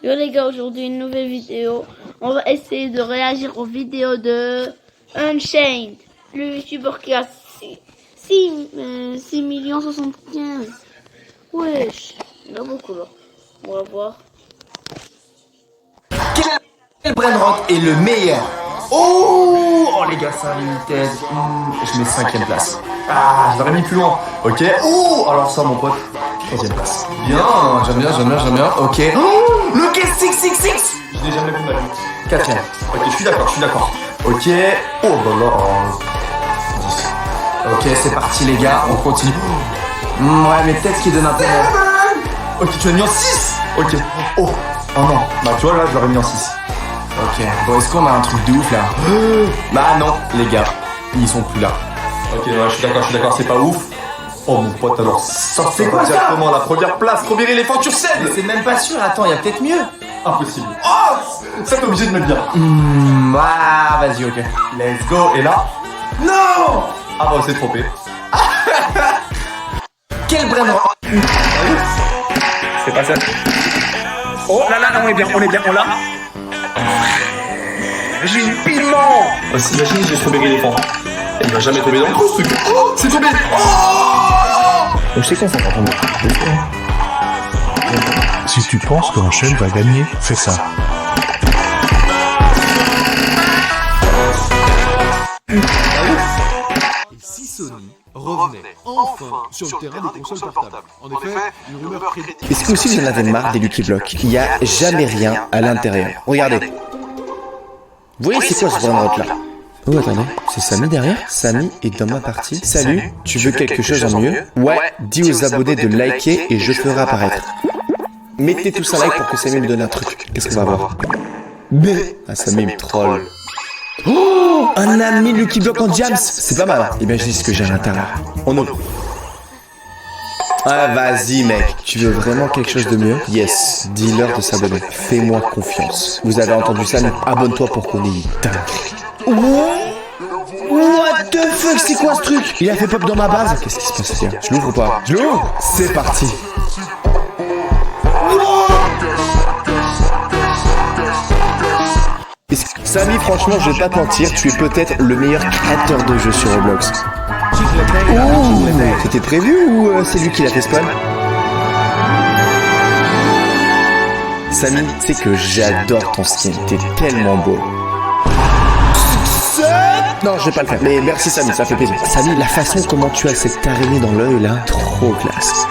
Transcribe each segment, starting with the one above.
Yo les gars, aujourd'hui une nouvelle vidéo. On va essayer de réagir aux vidéos de Unchained, le youtubeur qui a 6 millions 75. Wesh, il y en a beaucoup là. On va voir. Quel brainrot est le meilleur? Oh les gars, c'est un limited. Je mets 5ème place. Ah, j'aurais mis plus loin. Ok. Oh, alors ça mon pote, 3ème place. Bien, j'aime bien. Ok. Oh, le K666. Je n'ai jamais vu ma vie. 4ème. Ok, je suis d'accord. Ok. Oh là là. 10. Ok, c'est parti les gars, on continue. Ouais, mais peut-être qu'il donne un peu. Ok, tu l'as mis en 6. Ok. Oh non. Bah tu vois là, je l'aurais mis en 6. Ok, bon, est-ce qu'on a un truc de ouf là? Bah non, les gars, ils sont plus là. Ok, ouais, je suis d'accord, c'est pas ouf. Oh mon pote, alors ça c'est quoi directement la première place, premier éléphant sur scène. C'est même pas sûr, attends, y a peut-être mieux. Impossible. Oh, ça t'es obligé de me le dire. Ah, vas-y, ok. Let's go, et là? Non. Ah bah, c'est trompé. Quel brainrot. C'est pas ça. Oh là, on est bien, on l'a. J'ai une piment. Oh, imagine, j'ai strawberry éléphant. Il va jamais tomber dans le trou ce truc. Oh, c'est tombé. Oh, je sais quoi ça va tomber. Si tu penses que Enchaîne va gagner, fais ça. Et si Sony revenait enfin sur le terrain des consoles portables? En effet, une rumeur crédible. Et ce coup-ci, j'en avais marre des Lucky Blocks. Il n'y a jamais rien à l'intérieur. Regardez. Vous voyez, c'est quoi ce brainrot là? Oh, attendez, c'est Samy derrière? Samy est dans ma partie. Salut, tu veux quelque chose en mieux? Ouais, dis aux abonnés de liker et je ferai apparaître. Mettez tous un like pour que Samy me donne un truc. Qu'est-ce qu'on va voir? Ah, Samy me troll. Oh, un ami Lucky Block en jams. C'est pas mal. Imaginez ce que j'ai à l'intérieur. On ouvre. Ah, vas-y, mec. Tu veux vraiment quelque chose de mieux? Yes. Dis-leur de s'abonner. Fais-moi confiance. Vous avez entendu ça? Abonne-toi pour qu'on y dingue. What the fuck? C'est quoi ce truc? Il a fait pop dans ma base. Qu'est-ce qui se passe ici? Je l'ouvre ou pas? Je l'ouvre. C'est parti. Samy, franchement, je vais pas te mentir, tu es peut-être le meilleur créateur de jeux sur Roblox. Oh, c'était prévu ou c'est lui qui l'a fait spawn? Samy, tu sais que j'adore ton skin, t'es tellement beau. Non, je vais pas le faire, mais merci Samy, ça fait plaisir. Samy, la façon comment tu as cette araignée dans l'œil là, trop classe.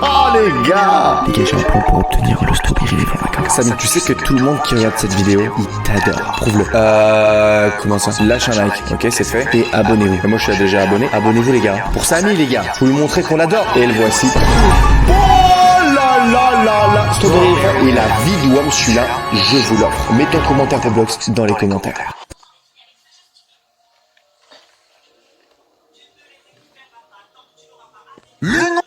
Oh les gars! Les gars, j'ai un plan pour obtenir le strawberry éléphant. Samy, tu sais que tout le monde qui regarde cette vidéo, il t'adore. Prouve-le. Comment ça? Lâche un like, ok, c'est fait. Et abonnez-vous. Moi, je suis déjà abonné. Abonnez-vous, les gars. Pour Samy, les gars, faut lui montrer qu'on l'adore. Et le voici. Oh là. Strawberry éléphant. Et la vie de WAM, celui-là, je vous l'offre. Mettez un commentaire Roblox dans les commentaires. Le nom.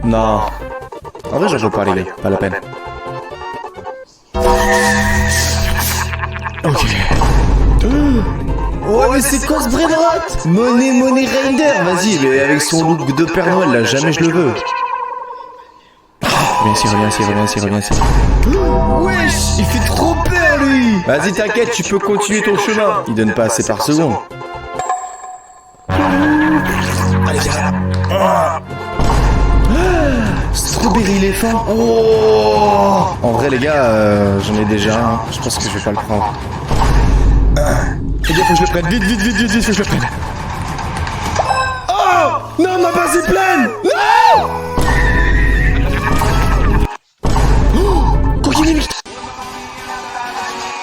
Non. En vrai, j'en veux pas, les gars. Pas la peine. Ok. Oh, mais c'est quoi ce brainrot? Money Raider. Vas-y, mais avec son look de Père Noël, là, jamais je le veux. Reviens ici. Wesh, il fait trop peur, lui. Vas-y, t'inquiète, tu peux continuer ton chemin. Il donne pas assez par seconde. Allez, viens. Strawberry éléphant. Oh. En vrai, les gars, j'en ai déjà un. Je pense que je vais pas le prendre. Les gars, faut que je le prenne. Vite, faut que je le prenne. Oh non, ma base est pleine. Non.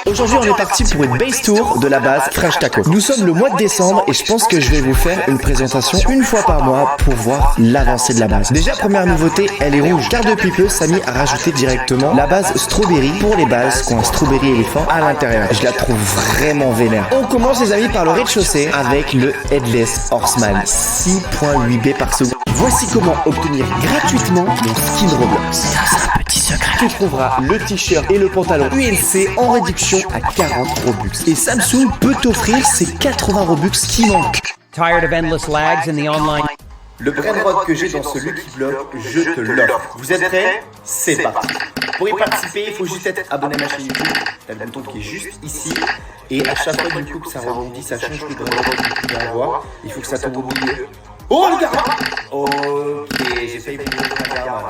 Oh, Aujourd'hui, on est parti pour une base tour de la base French Taco. Nous sommes le mois de décembre et je pense que je vais vous faire une présentation une fois par mois pour voir l'avancée de la base. Déjà, première nouveauté, elle est rouge. Car depuis peu, Samy a rajouté directement la base strawberry pour les bases qui ont un strawberry éléphant à l'intérieur. Je la trouve vraiment vénère. On commence les amis par le rez-de-chaussée avec le Headless Horseman 6.8B par seconde. Voici comment obtenir gratuitement mon skin Roblox. C'est un petit secret. Tu trouveras le t-shirt et le pantalon ULC en réduction à 40 Robux. Et Samsung peut t'offrir ces 80 Robux qui manquent. Tired of endless lags in the online. Le brainrot que j'ai dans ce Lucky Block, je te l'offre. Vous êtes prêts? C'est parti. Pour y participer, il faut juste être abonné à ma chaîne YouTube. T'as le bouton qui est juste ici. Et à chaque fois du coup que ça rebondit, ça change le brainrot que tu vas avoir. Il faut que ça tombe au milieu. Oh le gars! Ok, j'ai failli vous montrer la garde.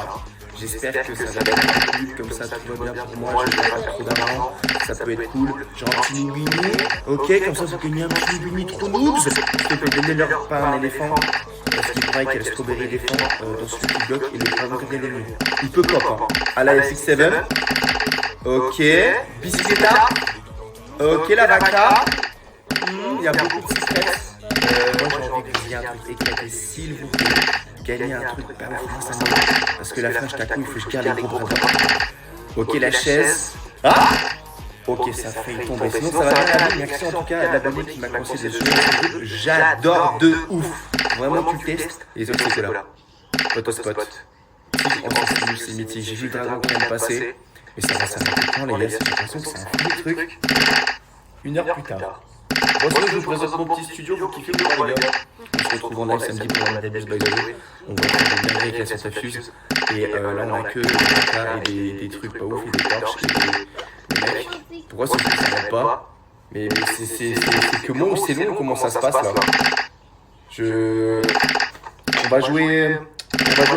J'espère que ça va être cool, comme ça tout va bien pour moi, je vais pas faire trop d'argent, ça peut être cool. Genre un petit nougini, ok, comme ça vous gagnez un petit nougini trop noobs. Je peux donner leur pain à un éléphant, parce qu'il paraît qu'il y a le strawberry éléphant dans ce petit bloc et le favori des nuits. Il peut pop, hein. À la FX7, ok, Bicicleta, ok, la vaca, il y a beaucoup de stress. Moi j'ai envie que vous ayez un truc éclaté, s'il vous plaît. Gagner un truc pas parce que la French Taco, il faut que je garde les gros bras. Ok, la chaise. Ah! Ok, ça a failli tomber. Sinon, ça va bien aller. Merci en tout cas à l'abonné qui m'a conseillé de jouer. J'adore de ouf. Vraiment, tu le testes. Et les autres, c'est là. Autospot. C'est mythique. J'ai vu le dragon qui vient de passer. Mais ça va s'arrêter quand, les gars? J'ai l'impression que c'est un petit truc. 1 heure plus tard. Bon, sinon, je vous présente mon petit studio. Vous kiffez le les gars. On se retrouve en live samedi pour la début by the way. On va faire des dingueries avec la Santa Fuse. Et là, on a que des caca et des trucs pas ouf, et des torches et des mecs. Pourquoi ce truc ça s'arrête pas? Mais c'est que moi ou c'est long comment ça se passe là? On va jouer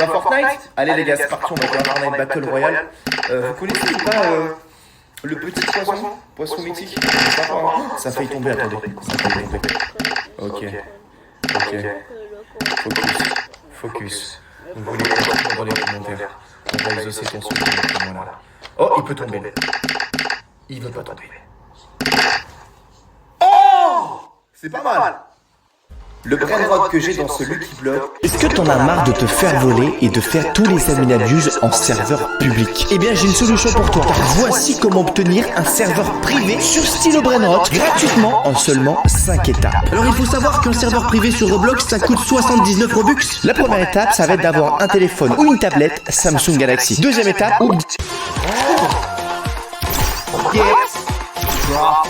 à Fortnite? Allez les gars, c'est parti, on va jouer à Fortnite Battle Royale. Vous connaissez ou pas le petit poisson mythique? Ça a failli tomber, attendez. Ça a failli tomber. Ok. Focus. Donc vous les mettez dans les commentaires. On va exaucer ton souhait. Voilà. Oh, il peut tomber. Il veut pas tomber. Oh! C'est pas mal. Le brainrot que j'ai dans ce Lucky Block. Est-ce que t'en as marre de te faire voler et de faire tous les admin abuse en serveur public? Eh bien, j'ai une solution pour toi. Voici comment obtenir un serveur privé sur Stylo Brainrot gratuitement en seulement 5 étapes. Alors, il faut savoir qu'un serveur privé sur Roblox, ça coûte 79 Robux. La première étape, ça va être d'avoir un téléphone ou une tablette Samsung Galaxy. Deuxième étape, Get Drop.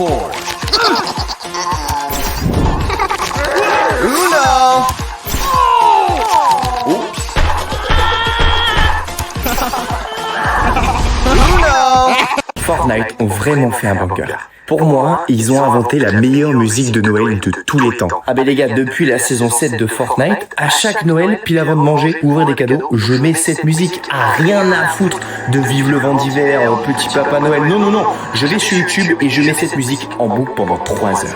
Oula! Oups! Oula! Fortnite ont vraiment fait un bunker. Pour moi, ils ont inventé la meilleure musique de Noël de tous les temps. Ah ben les gars, depuis la saison 7 de Fortnite, à chaque Noël, pile avant de manger, ouvrir des cadeaux, je mets cette musique. Ah, rien à foutre de Vive le vent d'hiver, Petit Papa Noël. Non. Je vais sur YouTube et je mets cette musique en boucle pendant 3 heures.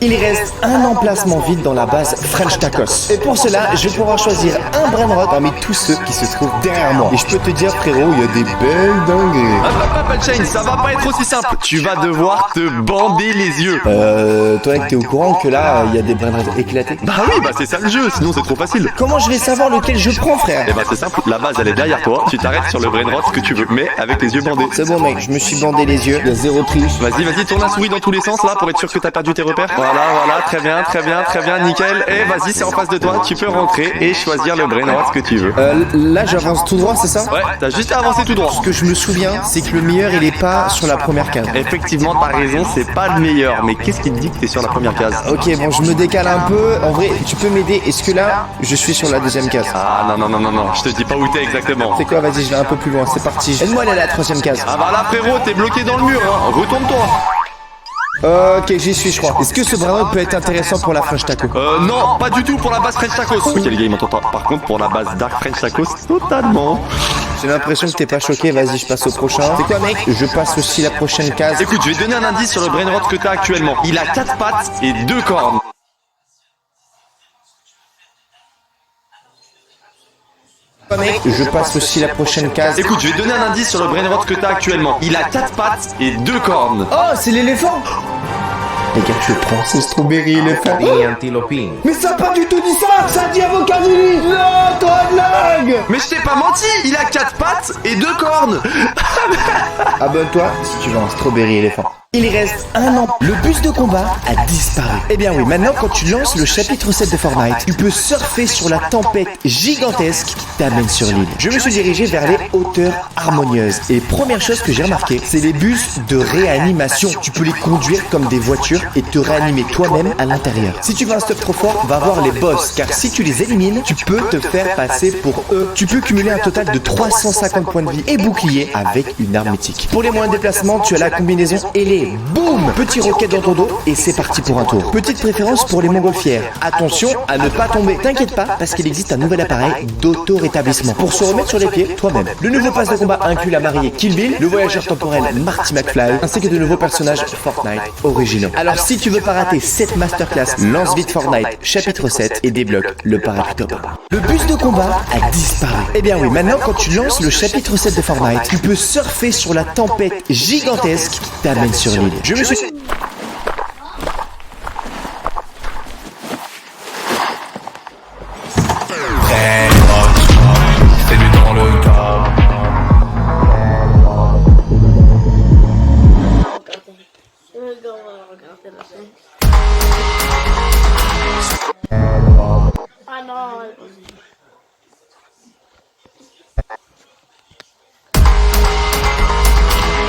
Il reste un emplacement vide dans la base French Tacos. Et pour cela, je vais pouvoir choisir un brainrot parmi tous ceux qui se trouvent derrière moi. Et je peux te dire, frérot, il y a des belles dingueries. Hop, Chain, ça va pas être aussi simple. Tu vas devoir te bander les yeux. Toi, t'es au courant que là, il y a des brainrots éclatés? Bah oui, bah c'est ça le jeu, sinon c'est trop facile. Comment je vais savoir lequel je prends, frère? Eh bah c'est simple, la base elle est derrière toi, tu t'arrêtes sur le brainrot que tu veux, mais avec les yeux bandés. C'est bon, mec, je me suis bandé les yeux. Il y a zéro triche. Vas-y, tourne la souris dans tous les sens là pour être sûr que t'as perdu tes repères. Voilà, très bien, nickel. Et vas-y, c'est en face de toi, tu peux rentrer et choisir le brainrot que tu veux. Là, j'avance tout droit, c'est ça? Ouais, t'as juste à avancer tout droit. Ce que je me souviens, c'est que le meilleur, il est pas sur la première case. Effectivement, t'as raison, c'est pas le meilleur, mais qu'est-ce qui te dit que t'es sur la première case? Ok, bon, je me décale un peu. En vrai, tu peux m'aider? Est-ce que là, je suis sur la deuxième case? Ah non, je te dis pas où t'es exactement. C'est quoi? Vas-y, je vais un peu plus loin, c'est parti. Aide-moi à aller à la troisième case. Ah bah là, frérot, t'es bloqué dans le mur, hein. Retourne-toi. Ok, j'y suis, je crois. Est-ce que ce brainrot peut être intéressant pour la French Taco? Non, pas du tout pour la base French Tacos. Ok, les gars, ils m'entendent pas. Par contre, pour la base Dark French Tacos, totalement. J'ai l'impression que t'es pas choqué, vas-y, je passe au prochain. C'est quoi, mec? Je passe aussi la prochaine case. Écoute, je vais te donner un indice sur le brainrot que t'as actuellement. Il a 4 pattes et 2 cornes. Mec, je passe aussi la prochaine case. Écoute, je vais te donner un indice sur le brain rot que t'as actuellement. Il a 4 pattes et 2 cornes. Oh, c'est l'éléphant. Les gars, je prends ce strawberry éléphant. Mais ça a pas du tout dit ça. Ça dit avocat Willy. Non, toi de blague. Mais je t'ai pas menti, il a 4 pattes et 2 cornes. Abonne-toi si tu veux un strawberry éléphant. Il reste un an. Le bus de combat a disparu. Eh bien oui, maintenant quand tu lances le chapitre 7 de Fortnite, tu peux surfer sur la tempête gigantesque qui t'amène sur l'île. Je me suis dirigé vers les hauteurs harmonieuses. Et première chose que j'ai remarqué, c'est les bus de réanimation. Tu peux les conduire comme des voitures et te réanimer toi-même à l'intérieur. Si tu veux un stuff trop fort, va voir les boss, car si tu les élimines, tu peux te faire passer pour eux. Tu peux cumuler un total de 350 points de vie et bouclier avec une arme mythique. Pour les moyens de déplacement, tu as la combinaison ailée. Boum! Petit roquette dans ton dos et c'est parti pour un tour. Petite préférence pour les montgolfières. Attention à ne pas tomber. T'inquiète pas parce qu'il existe un nouvel appareil d'auto-rétablissement pour se remettre sur les pieds toi-même. Le nouveau pass de combat inclut la mariée Kill Bill, le voyageur temporel Marty McFly ainsi que de nouveaux personnages Fortnite originaux. Alors si tu veux pas rater cette masterclass, lance vite Fortnite chapitre 7 et débloque le parapluie top. Le bus de combat a disparu. Eh bien oui, maintenant quand tu lances le chapitre 7 de Fortnite, tu peux surfer sur la tempête gigantesque qui t'amène sur l'île. Je me suis... C'est lui dans le tas. Ah non.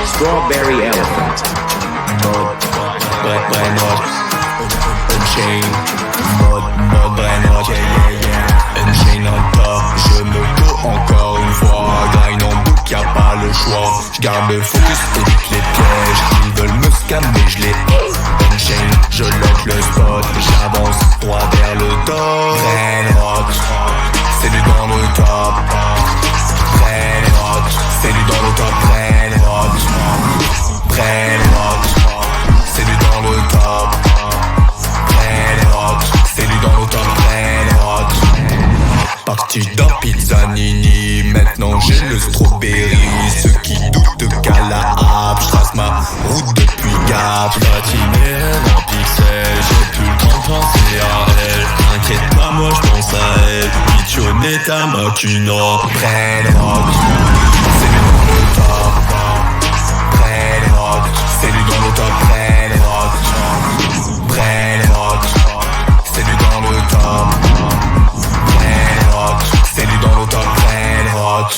Strawberry elephant. Brain rot. Unchain. Mode brain rot. Unchain on top. Je me go encore une fois. Grind en boucle, y'a pas le choix. J'garde le focus, évite les pièges. Ils veulent me scammer, je les Unchain, je lock le spot. J'avance droit vers le top. Brain rot. C'est lui dans le top. Brain rot. C'est lui dans le top. Brain rot. Brain rot. C'est lui dans le top. Brain rot. C'est lui dans le top. Brain rot. Parti d'un Pizzanini, maintenant j'ai le strawberry. Ceux qui doutent qu'à la happe, j'trace ma route depuis Gap. Fatigué en pixel, j'ai plus le temps de penser à elle. T'inquiète pas, moi j'pense à elle. Pitchonner ta machina. Brain rot. C'est lui dans le top. Brain rot. C'est lui dans le top. Brain rot. Brain rot. C'est lui dans le top. Brain rot. C'est lui dans le top. Brain rot.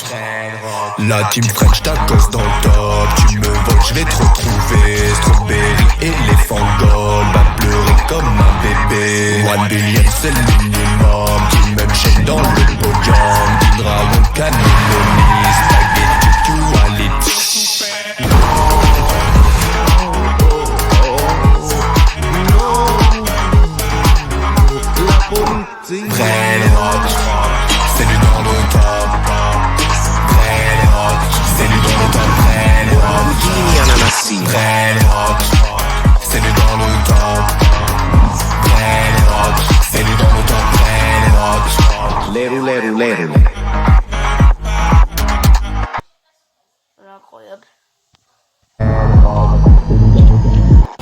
La team French tacos dans le top. Tu me voles, je vais te retrouver. Strawberry, éléphant gold. Va pleurer comme un bébé. 1 billion c'est le minimum. Qui même chaîne dans le podium. Qui dragon cannelloni. Spaghetti quality. Brain rot. C'est lui dans le top. Brain rot. C'est lui dans le top. Brain rot. Brain rot. C'est lui dans le top. Brain rot. C'est lui dans le top. Brain rot. Leru, leru, leru. Incroyable.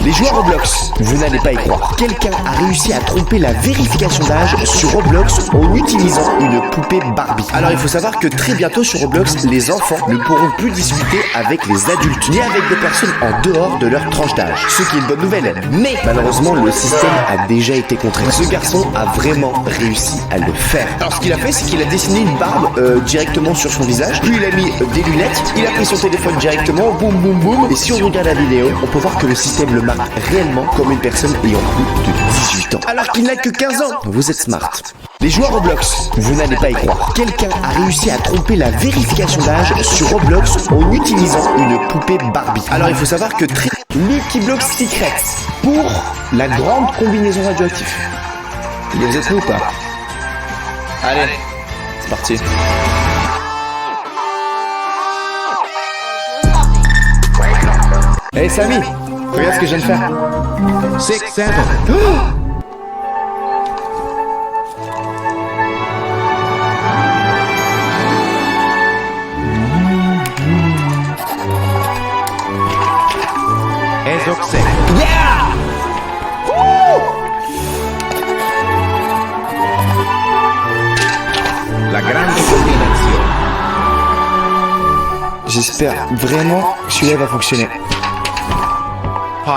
Les joueurs Roblox, vous n'allez pas y croire. Quelqu'un a réussi à tromper la vérification d'âge sur Roblox en utilisant une poupée Barbie. Alors il faut savoir que très bientôt sur Roblox, les enfants ne pourront plus discuter avec les adultes, ni avec des personnes en dehors de leur tranche d'âge. Ce qui est une bonne nouvelle. Mais malheureusement, le système a déjà été contré. Ce garçon a vraiment réussi à le faire. Alors ce qu'il a fait, c'est qu'il a dessiné une barbe directement sur son visage, puis il a mis des lunettes, il a pris son téléphone directement, boum boum boum, et si on regarde la vidéo, on peut voir que le système le marque réellement comme une personne ayant plus de 18 ans. Alors qu'il n'a que 15 ans. Vous êtes smart. Les joueurs Roblox, vous n'allez pas y croire. Quelqu'un a réussi à tromper la vérification d'âge sur Roblox en utilisant une poupée Barbie. Alors il faut savoir que Lucky Block Secrets pour la grande combinaison radioactive. Vous êtes où ou pas? Allez, c'est parti. Hey Samy, regarde ce que je viens de faire. 6, 7. Ezoxec. Yeah! La grande combinazione. J'espère vraiment que celui-là va fonctionner. Hot.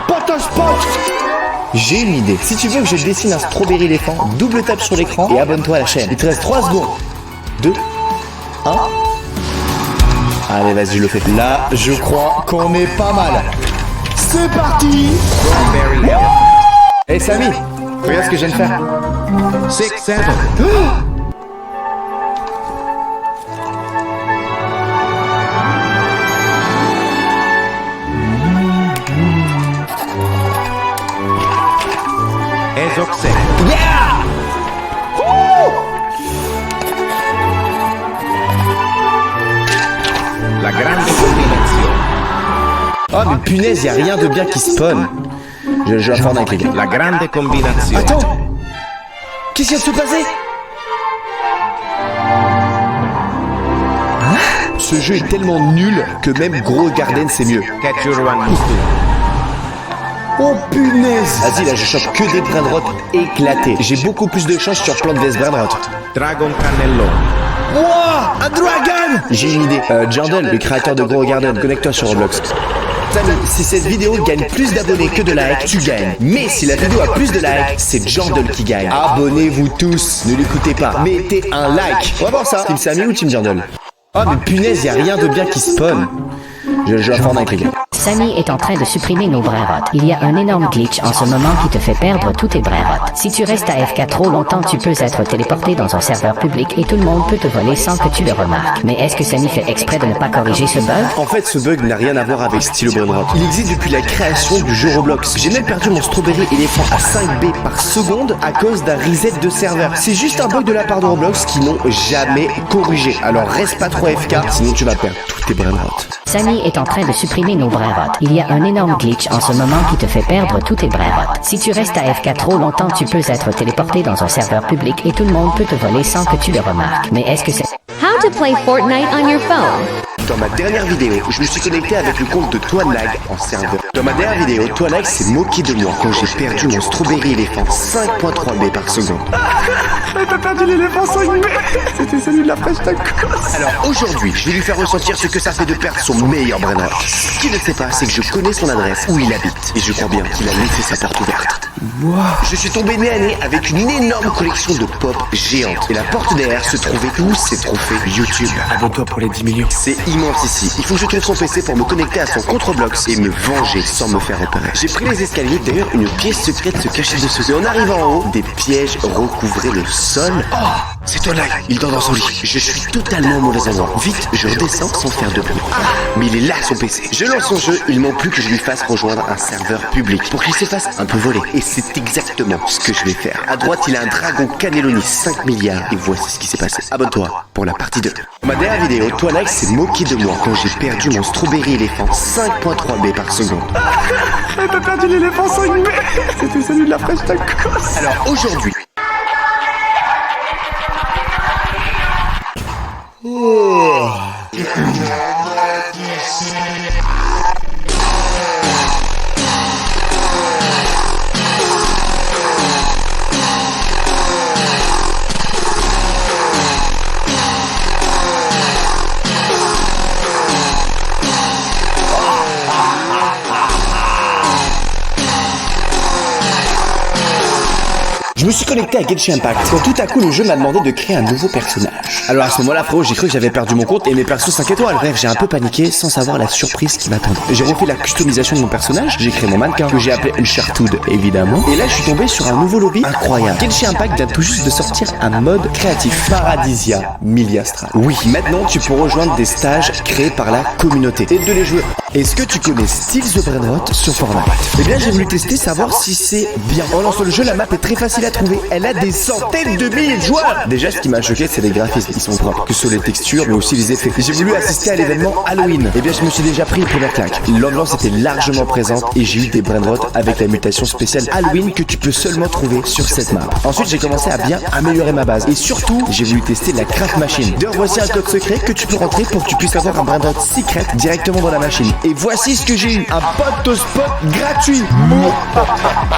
Potospot! J'ai une idée. Si tu veux que je dessine un strawberry éléphant, double tape sur l'écran et abonne-toi à la chaîne. Il te reste 3 secondes. 2, 1. Allez, vas-y, je le fais. Là, je crois qu'on est pas mal. C'est parti! Strawberry Elephant. Hey Samy, regarde ce que je viens de faire. 6-7. Ezoxec. Yeah! La grande combinazione. Oh mais punaise, y'a rien de bien qui spawn. Je joue à Fortnite les gars. La grande combinazione. Attends! Qu'est-ce qui vient de se passer? Ce jeu est tellement nul que même Gros Garden c'est mieux. Catch your one. Oh punaise! Vas-y là je chope que des brainrot éclatés. J'ai beaucoup plus de chance sur plante vs brainrot. Dragon Cannellone. Wouah! Un dragon! J'ai une idée. Jandel, le créateur de Gros Garden, connecte-toi sur Roblox. Samy, si cette vidéo gagne plus d'abonnés que de likes, tu gagnes. Mais si la vidéo a plus de likes, c'est Jandel qui gagne. Abonnez-vous tous, ne l'écoutez pas. Mettez un like. On va voir ça. Team Samy ou Team Jandel? Oh mais punaise, y'a rien de bien qui spawn. Je joue à Fortnite les gars. Samy est en train de supprimer nos brainrots. Il y a un énorme glitch en ce moment qui te fait perdre tous tes brainrots. Si tu restes à AFK trop longtemps, tu peux être téléporté dans un serveur public et tout le monde peut te voler sans que tu le remarques. Mais est-ce que Samy fait exprès de ne pas corriger ce bug? En fait, ce bug n'a rien à voir avec Stylo Brainrot. Il existe depuis la création du jeu Roblox. J'ai même perdu mon strawberry éléphant à 5B par seconde à cause d'un reset de serveur. C'est juste un bug de la part de Roblox qui n'ont jamais corrigé. Alors reste pas trop AFK, sinon tu vas perdre tous tes brainrots. Samy est en train de supprimer nos brainrots. Il y a un énorme glitch en ce moment qui te fait perdre tous tes brainrots. Si tu restes à AFK trop longtemps, tu peux être téléporté dans un serveur public et tout le monde peut te voler sans que tu le remarques. Mais est-ce que c'est... How to play Fortnite on your phone. Dans ma dernière vidéo, je me suis connecté avec le compte de Toanlag en serveur. Dans ma dernière vidéo, Toanlag s'est moqué de moi quand j'ai perdu mon strawberry éléphant 5.3B par seconde. T'as perdu l'éléphant 5B. C'était celui de la fraîche tacos. Alors aujourd'hui, je vais lui faire ressentir ce que ça fait de perdre son meilleur brainrot. Ce qu'il ne sait pas, c'est que je connais son adresse, où il habite. Et je crois bien qu'il a laissé sa porte ouverte. Je suis tombé nez à nez avec une énorme collection de pop géantes. Et la porte derrière se trouvait tous ses trophées YouTube. Abonne-toi pour les 10 millions. C'est immense ici. Il faut que je trouve son PC pour me connecter à son compte Roblox et me venger sans me faire repérer. J'ai pris les escaliers, d'ailleurs une pièce secrète se cachait dessous. Et en arrivant en haut, des pièges recouvraient le sol. Oh, c'est toi là. Il dort dans son lit. Je suis totalement au mauvais endroit. Vite, je redescends sans faire de bruit. Mais il est là son PC. Je lance son jeu, il manque plus que je lui fasse rejoindre un serveur public pour qu'il se fasse un peu voler. Et c'est exactement ce que je vais faire. À droite, il a un dragon Cannelloni 5 milliards et voici ce qui s'est passé. Abonne-toi pour la partie 2. Dans ma dernière vidéo, Toanlag s'est moqué de moi quand j'ai perdu mon strawberry éléphant 5.3B par seconde. T'as perdu l'éléphant 5B. C'était celui de la fraîche tacos. Alors aujourd'hui... Je me suis connecté à Genshin Impact quand tout à coup le jeu m'a demandé de créer un nouveau personnage. Alors à ce moment-là frérot, j'ai cru que j'avais perdu mon compte et mes persos 5 étoiles. Bref, j'ai un peu paniqué sans savoir la surprise qui m'attendait. J'ai refait la customisation de mon personnage, j'ai créé mon mannequin que j'ai appelé Uncharted évidemment. Et là je suis tombé sur un nouveau lobby incroyable. Genshin Impact vient tout juste de sortir un mode créatif Paradisia Miliastra. Oui, maintenant tu peux rejoindre des stages créés par la communauté et de les jouer. Est-ce que tu connais Steals the Brainrot sur Fortnite? Eh bien j'ai voulu tester, savoir si c'est bien. En lançant le jeu, la map est très facile à trouver. Elle a des centaines de milliers de joueurs. Déjà ce qui m'a choqué c'est les graphismes, ils sont propres. Que ce soit les textures mais aussi les effets. J'ai voulu assister à l'événement Halloween. Eh bien je me suis déjà pris une première claque. L'ambiance était largement présente et j'ai eu des Brainrot avec la mutation spéciale Halloween que tu peux seulement trouver sur cette map. Ensuite j'ai commencé à bien améliorer ma base. Et surtout j'ai voulu tester la craft machine. D'ailleurs voici un code secret que tu peux rentrer pour que tu puisses avoir un Brainrot secret directement dans la machine. Et voici ce que j'ai eu, un pote spot gratuit.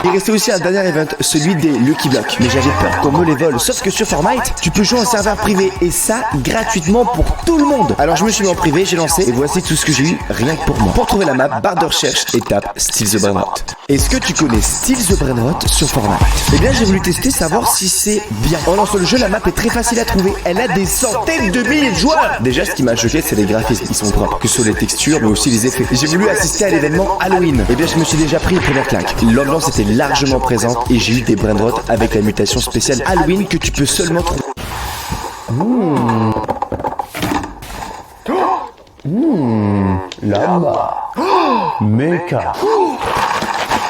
Il restait aussi un dernier event, celui des Lucky Blocks. Mais j'avais peur qu'on me les vole. Sauf que sur Fortnite, tu peux jouer en serveur privé. Et ça, gratuitement pour tout le monde. Alors je me suis mis en privé, j'ai lancé. Et voici tout ce que j'ai eu, rien que pour moi. Pour trouver la map, barre de recherche et tape Steal the Brainrot. Est-ce que tu connais Steal the Brainrot sur Fortnite? Eh bien j'ai voulu tester, savoir si c'est bien. En lançant le jeu, la map est très facile à trouver. Elle a des centaines de milliers de joueurs. Déjà, ce qui m'a choqué, c'est les graphismes. Ils sont propres, que ce soit les textures, mais aussi les effets. J'ai voulu assister à l'événement Halloween. Eh bien, je me suis déjà pris une première claque. L'ambiance était largement présente et j'ai eu des brainrots avec la mutation spéciale Halloween que tu peux seulement trouver. Lama. Mecha.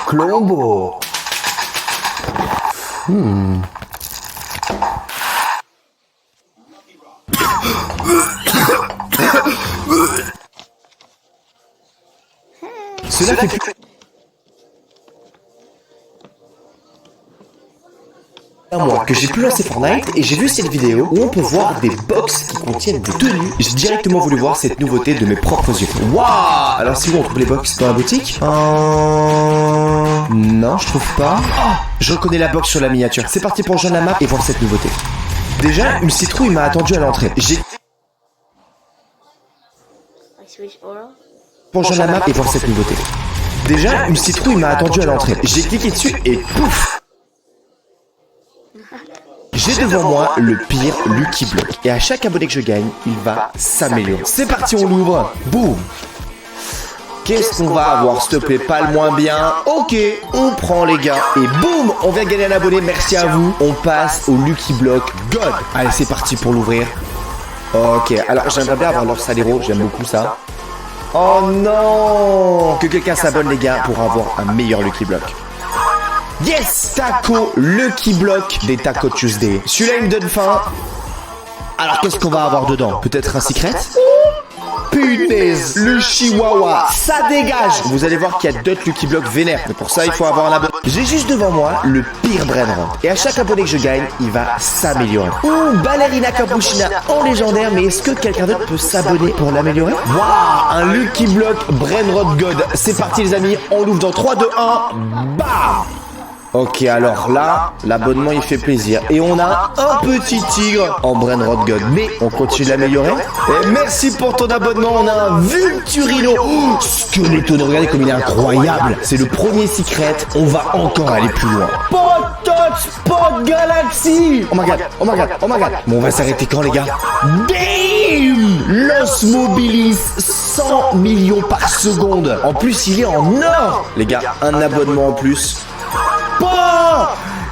Colombo. Cela fait plus un mois que j'ai pu lancer Fortnite et j'ai vu cette vidéo où on peut voir des box qui contiennent des tenues. J'ai directement voulu voir cette nouveauté de mes propres yeux. Waouh! Alors si on trouve les box dans la boutique? Non, je trouve pas. Je reconnais la box sur la miniature. C'est parti pour rejoindre la map et voir cette nouveauté. Déjà, une citrouille m'a attendu à l'entrée. Pour rejoindre la map et voir cette nouveauté. Déjà, une citrouille m'a attendu à l'entrée. J'ai cliqué dessus et pouf! J'ai devant moi le pire Lucky Block. Et à chaque abonné que je gagne, il va s'améliorer. C'est parti, on l'ouvre. Boum! Qu'est-ce qu'on va avoir, s'il te plaît? Pas le moins bien. Ok, on prend les gars. Et boum, on vient de gagner un abonné, merci à vous. On passe au Lucky Block God. Allez, c'est parti pour l'ouvrir. Ok, alors j'aimerais bien avoir l'Orsa Lero, j'aime beaucoup ça. Oh non! Que quelqu'un s'abonne les gars pour avoir un meilleur Lucky Block. Yes! Taco Lucky Block des Taco Tuesday. Celui-là il me donne faim. Alors qu'est-ce qu'on va avoir dedans? Peut-être un secret? Punaise, le chihuahua, ça dégage. Vous allez voir qu'il y a d'autres Lucky Blocks vénères. Mais pour ça, il faut avoir un abonné. J'ai juste devant moi le pire brainrot. Et à chaque abonné que je gagne, il va s'améliorer. Ouh, Ballerina Capuchina en légendaire. Mais est-ce que quelqu'un d'autre peut s'abonner pour l'améliorer? Waouh, un Lucky Block Brainrot God. C'est parti les amis, on l'ouvre dans 3, 2, 1. Bam! Ok, alors là, l'abonnement il fait plaisir. Et on a un petit tigre en Brainrot God. Mais on continue de l'améliorer. Et merci pour ton abonnement. On a un Vulturino. Oh, Skeleton, regardez comme il est incroyable. C'est le premier secret. On va encore aller plus loin. Potot Spot Galaxy. Oh my god, oh my god, oh my god. Bon, on va s'arrêter quand les gars? Damn! Los Mobilis, 100 millions par seconde. En plus, il est en or. Les gars, un abonnement en plus.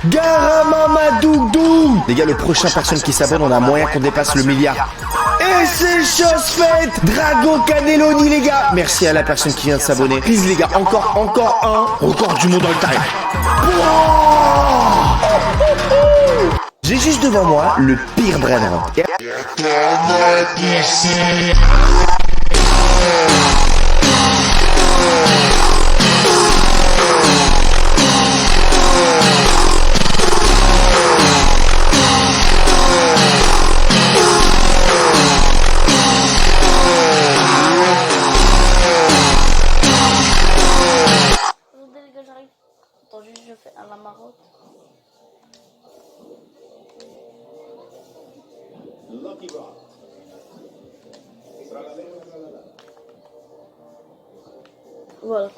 Garamamadou. Les gars, le prochain personne qui s'abonne, on a moyen qu'on dépasse le milliard. Et c'est chose faite. Drago Cannelloni les gars. Merci à la personne qui vient de s'abonner. Please les gars, encore un. Record du monde dans le time. J'ai juste devant moi le pire brainrot. Attends, juste je fais à la marotte. Voilà.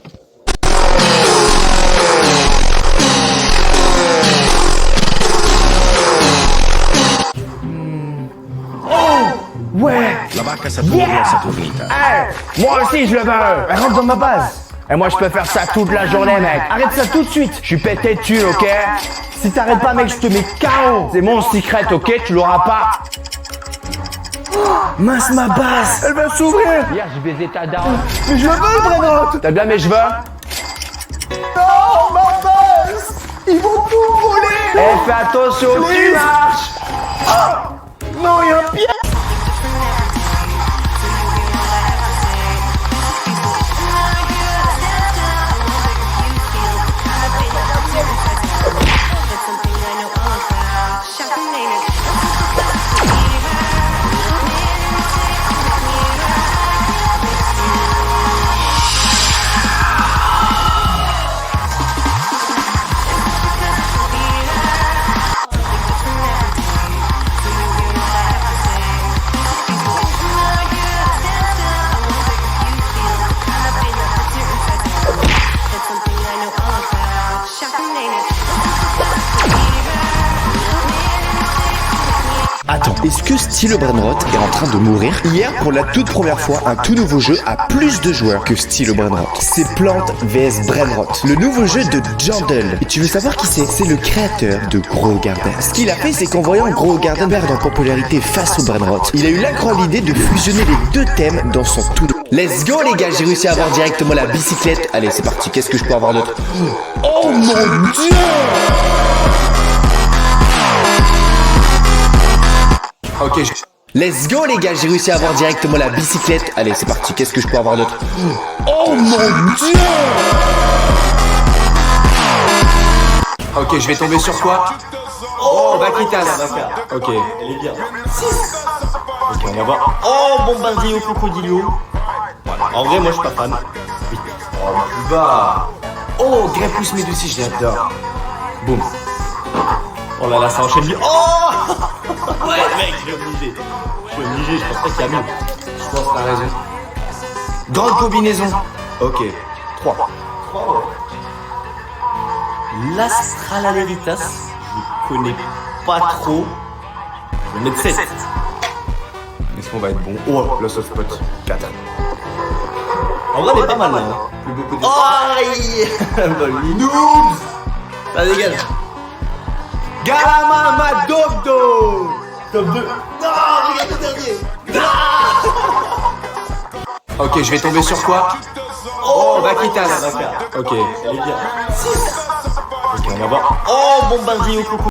Ouais. La barca Saturnia Saturnita. Moi aussi je le veux. Rentre dans ma base. Et moi je peux faire ça toute la journée mec. Arrête ça tout de suite. Je suis pété dessus, ok? Si t'arrêtes pas mec, je te mets KO. C'est mon secret, ok? Tu l'auras pas. Mince ma base. Elle va s'ouvrir. Hier j'ai baisé ta dame. Mais je le veux le brainrot. T'as bien mes cheveux? Non, ma base. Ils vont tout voler. Eh, fais attention, tu marches. Oh. Non, il y a un piège. Attends, est-ce que Stylo Brainrot est en train de mourir? Hier, pour la toute première fois, un tout nouveau jeu a plus de joueurs que Stylo Brainrot. C'est Plante vs Brainrot, le nouveau jeu de Jandel. Et tu veux savoir qui c'est? C'est le créateur de Grow Garden. Ce qu'il a fait, c'est qu'en voyant Grow Garden perdre en popularité face au Brainrot, il a eu l'incroyable idée de fusionner les deux thèmes dans son tout. Let's go les gars, j'ai réussi à avoir directement la bicyclette. Allez, c'est parti, qu'est-ce que je peux avoir d'autre? Oh mon dieu! Ok, Let's go les gars, j'ai réussi à avoir directement la bicyclette. Allez, c'est parti, qu'est-ce que je peux avoir d'autre? Oh mon dieu! Ok, je vais tomber sur quoi? Oh, Vaquitas. Ok. Elle est bien. 6. Ok, on va voir. Oh, Bombardillo Crocodilio. En vrai, moi, je suis pas fan. 8. Oh, plus bas. Oh, Grépousse Médusi, je l'adore. Boum. Oh là là, ça enchaîne bien. Oh ouais, mec, je suis obligé. Je pense pas qu'il y a mieux. Je pense que t'as raison. Grande combinaison. Ok. 3. L'Astralaritas, je connais pas trop. Je vais mettre 7. Est-ce qu'on va être bon? Oh, le soft spot. 4. En vrai, elle est pas mal là. Hein. Plus beaucoup de... Oh, aïe. Noobs. Ça dégage. Galama Madogdo. Top 2. Non, regarde le dernier. Ok, je vais tomber sur quoi? Oh, Vaquitas. Ok, Ok. elle est bien. 6. Ok, on va voir. Oh, Bombardillo Coco.